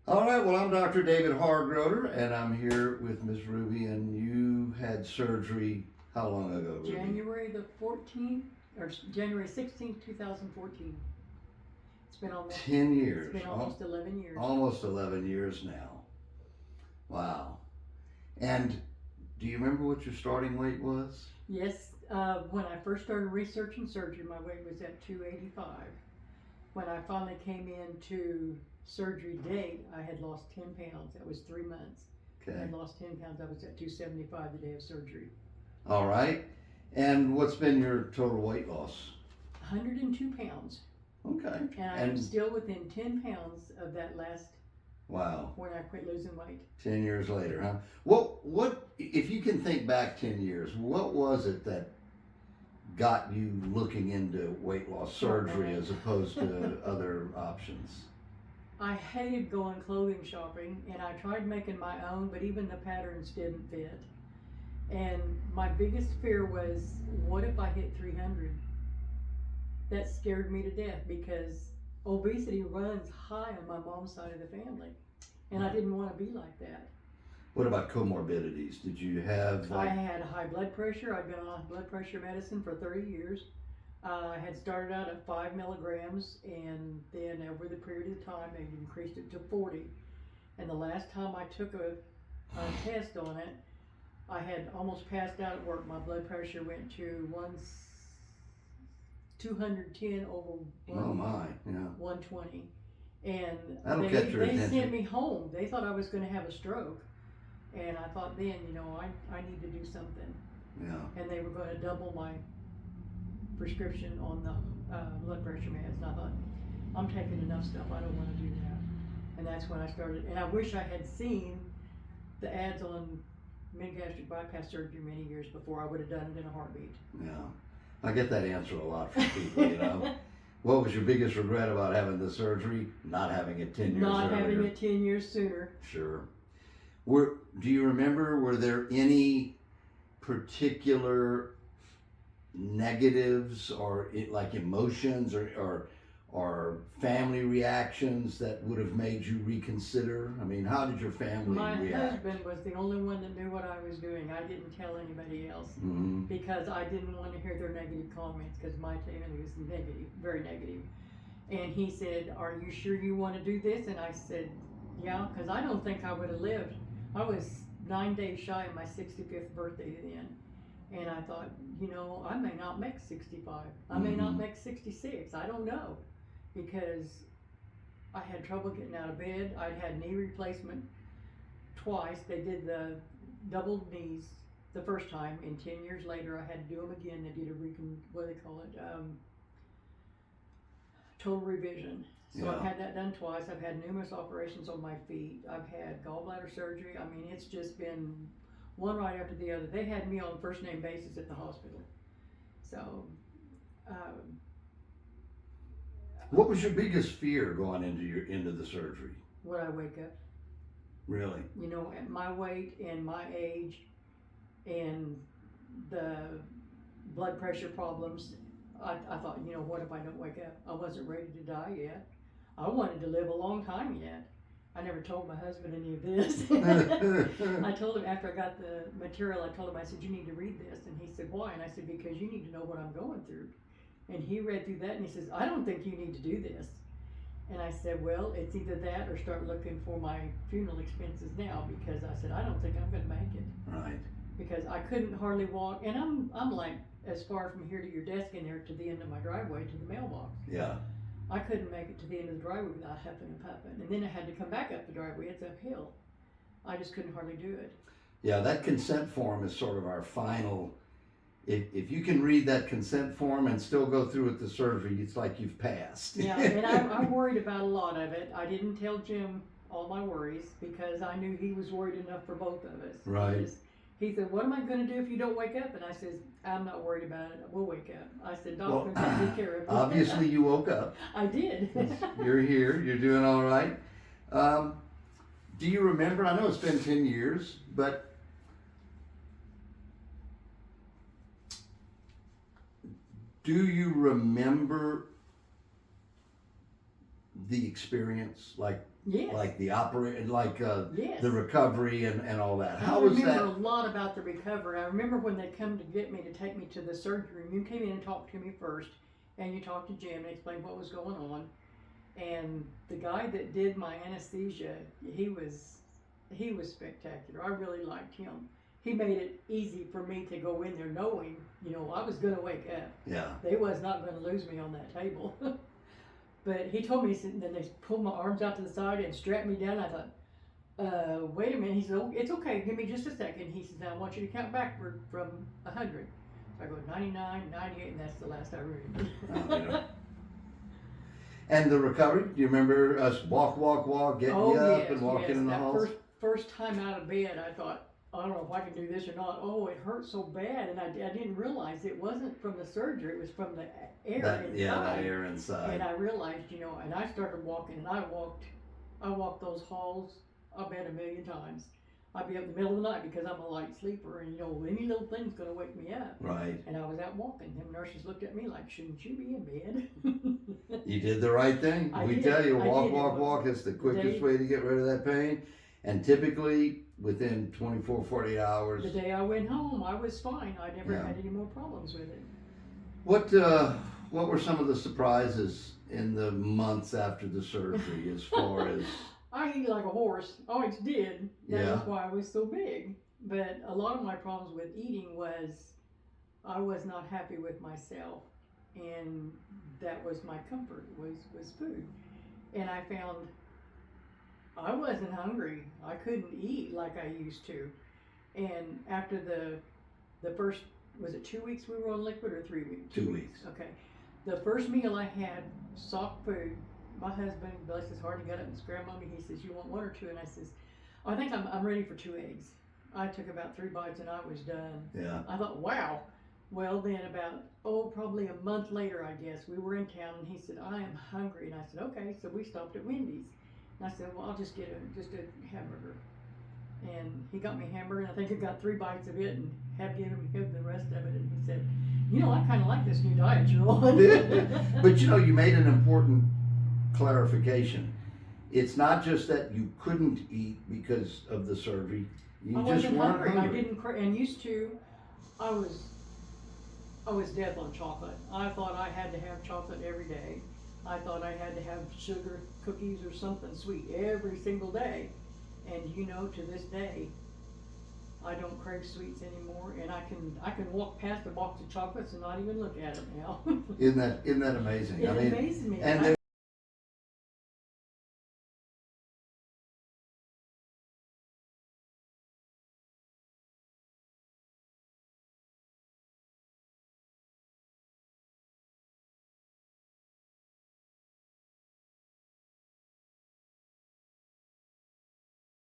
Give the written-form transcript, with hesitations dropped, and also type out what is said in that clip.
All right, well, I'm Dr. David Hargroder, and I'm here with Miss Ruby, and you had surgery how long ago, Ruby? January the 14th, or January 16th, 2014. It's been almost 10 years. It's been almost 11 years. Almost 11 years now. Wow. And do you remember what your starting weight was? Yes, when I first started researching surgery, my weight was at 285. When I finally came into surgery date, I had lost 10 pounds. That was 3 months. Okay. I had lost 10 pounds. I was at 275 the day of surgery. All right. And what's been your total weight loss? 102 pounds. Okay. And I'm still within 10 pounds of that last Wow. when I quit losing weight. 10 years later, huh? What, if you can think back 10 years, what was it that got you looking into weight loss surgery as opposed to other options? I hated going clothing shopping, and I tried making my own, but even the patterns didn't fit. And my biggest fear was, what if I hit 300? That scared me to death because obesity runs high on my mom's side of the family, and I didn't want to be like that. What about comorbidities? Did you have I had high blood pressure. I'd been on blood pressure medicine for 30 years. I had started out at 5 milligrams, and then over the period of time, they increased it to 40. And the last time I took a test on it, I had almost passed out at work. My blood pressure went to 210 over Oh my, yeah. 120. And That'll they catch your attention. sent me home. They thought I was going to have a stroke. And I thought then, I need to do something. Yeah. And they were going to double my prescription on the blood pressure meds. And I thought, I'm taking enough stuff. I don't want to do that. And that's when I started. And I wish I had seen the ads on Mini-Gastric Bypass surgery many years before. I would have done it in a heartbeat. Yeah. I get that answer a lot from people, What was your biggest regret about having the surgery? Not having it 10 years Not earlier. having it 10 years sooner. Sure. Do you remember, were there any particular negatives or like emotions or family reactions that would have made you reconsider? I mean, how did your family My react? husband was the only one that knew what I was doing. I didn't tell anybody else Mm-hmm. because I didn't want to hear their negative comments because my family was negative, very negative. And he said, "Are you sure you want to do this?" And I said, "Yeah," because I don't think I would have lived. I was 9 days shy of my 65th birthday then. And I thought, I may not make 65. I may not make 66. I don't know. Because I had trouble getting out of bed. I'd had knee replacement twice. They did the double knees the first time, and 10 years later I had to do them again. They did total revision. So Yeah. I've had that done twice. I've had numerous operations on my feet. I've had gallbladder surgery. I mean, it's just been one right after the other. They had me on first name basis at the hospital. So, What was your biggest fear going into the surgery? would I wake up? Really? At my weight and my age and the blood pressure problems, I thought, what if I don't wake up? I wasn't ready to die yet. I wanted to live a long time yet. I never told my husband any of this. I told him after I got the material, I said, you need to read this. And he said, why? And I said, because you need to know what I'm going through. And he read through that and he says, I don't think you need to do this. And I said, well, it's either that or start looking for my funeral expenses now, because I said, I don't think I'm going to make it. Right. Because I couldn't hardly walk. And I'm like as far from here to your desk in there to the end of my driveway to the mailbox. Yeah. I couldn't make it to the end of the driveway without huffing and puffing. And then I had to come back up the driveway. It's uphill. I just couldn't hardly do it. Yeah, that consent form is sort of our final. If you can read that consent form and still go through with the surgery, it's like you've passed. Yeah, and I worried about a lot of it. I didn't tell Jim all my worries because I knew he was worried enough for both of us. Right. He said, what am I going to do if you don't wake up? And I said, I'm not worried about it. We'll wake up. I said, Doc's going to take care of it. Obviously you woke up. I did. You're here. You're doing all right. Do you remember? I know it's been 10 years, but do you remember the experience, like Yes. the Yes. the recovery and all that? How I was remember that? a lot about the recovery. I remember when they come to get me to take me to the surgery room. You came in and talked to me first, and you talked to Jim and explained what was going on. And the guy that did my anesthesia, he was spectacular. I really liked him. He made it easy for me to go in there knowing, I was gonna wake up. Yeah. They was not gonna lose me on that table. But he told me, and then they pulled my arms out to the side and strapped me down. I thought, wait a minute. He said, oh, it's okay. Give me just a second. He says, I want you to count backward from 100. So I go 99, 98, and that's the last I remember. And the recovery, do you remember us walk, getting you up yes, and walking yes. in the That halls? first time out of bed, I thought, I don't know if I can do this or not. Oh, it hurt so bad, and I didn't realize it wasn't from the surgery. It was from the air inside. Yeah, that air inside. And I realized, and I started walking, and I walked those halls, I bet 1,000,000 times. I'd be up in the middle of the night because I'm a light sleeper, and any little thing's gonna wake me up. Right. And I was out walking. Them nurses looked at me like, shouldn't you be in bed? You did the right thing. I We did. tell you, I walk, did. walk. It's the quickest way to get rid of that pain. And typically, within 24, 48 hours. The day I went home, I was fine. I never Yeah. had any more problems with it. What were some of the surprises in the months after the surgery as far as? I eat like a horse. Always did. That Yeah. was why I was so big. But a lot of my problems with eating was I was not happy with myself, and that was my comfort was food. And I found I wasn't hungry. I couldn't eat like I used to. And after the first, was it 2 weeks we were on liquid or 3 weeks? 2 weeks. Okay. The first meal I had, soft food. My husband, bless his heart, he got up and scrambled me. He says, you want one or two? And I says, I think I'm ready for 2 eggs. I took about 3 bites and I was done. Yeah. I thought, wow. Well, then about, probably a month later, I guess, we were in town and he said, I am hungry. And I said, okay. So we stopped at Wendy's. And I said, well, I'll just get a hamburger. And he got me a hamburger, and I think I got 3 bites of it and had given him the rest of it. And he said, I kind of like this new diet you're on. But you made an important clarification. It's not just that you couldn't eat because of the surgery. You I just wasn't weren't hungry. I didn't and used to, I was death on chocolate. I thought I had to have chocolate every day. I thought I had to have sugar cookies or something sweet every single day. And to this day, I don't crave sweets anymore, and I can walk past a box of chocolates and not even look at it now. Isn't that amazing? It amazes me. And I